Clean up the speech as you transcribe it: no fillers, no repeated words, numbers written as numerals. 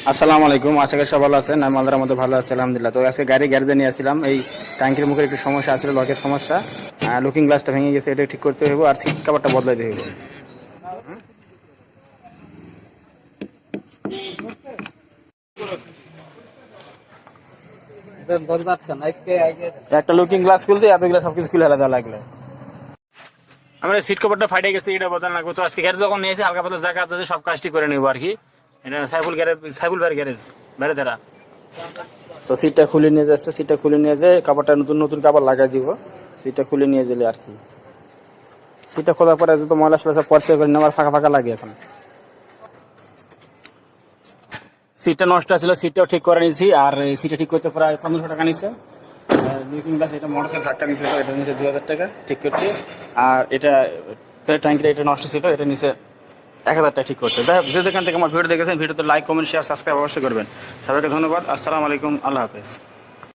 আসসালামু আলাইকুম, আশা করি সব ভালো আছেন। আমি আল্লাহর মধ্যে ভালো আছি, আলহামদুলিল্লাহ। তো আজকে গাড়ি গ্যারেজে নিয়ে আসছিলাম। এই ট্যাঙ্কের মুখের একটু সমস্যা আছিল, লকের সমস্যা। লুকিং গ্লাসটা ভেঙে গেছে, এটা ঠিক করতে হইব, আর সিট কাভারটা বদলাইতে হইব। একটা লুকিং গ্লাস খুলতে এতগুলো সবকিছু খুলে আলাদা লাগলে আমরা সিট কভারটা ফাইটে গেছে, এটা বদল লাগবে। তো আজকে গ্যারেজ যখন নিয়েছি, হালকা পাতলা জায়গা আছে, সব কাজটি করে নেবো আর কি। এটা সাইফুল গ্যারেজ, সাইফুল ভাইয়ের গ্যারেজ, বাইরে তারা। তো সিটটা খুলে নিয়ে যাচ্ছে, সিটটা খুলে নিয়ে যায়, কাপড়টা নতুন নতুন কাপড় লাগাই দিব। সিটটা খুলে নিয়ে গেলে আর কি। সিটটা খোলার পরে যত ময়লা সব পরিষ্কার করে নেওয়ার, ফাঁকা ফাঁকা লাগে এখন। সিটটা নষ্ট ছিল, সিটটাও ঠিক করে নিয়েছি। আর সিটটা ঠিক করতে প্রায় 1500 টাকা নিচ্ছে। লুকিং গ্লাস এটা মোটরসাইকেল ধাক্কা নিচ্ছে, এটা নিচে 2000 টাকা ঠিক করতে। আর এটা ট্যাঙ্কিটা এটা নষ্ট ছিল, এটা নিচে 1000 টাকা ঠিক করতে। যাই হোক, যে যেখান থেকে আমার ভিডিও দেখেছেন, ভিডিওতে লাইক, কমেন্ট, শেয়ার, সাবস্ক্রাইব অবশ্যই করবেন। সবাইকে ধন্যবাদ। আসসালামু আলাইকুম, আল্লাহ হাফেজ।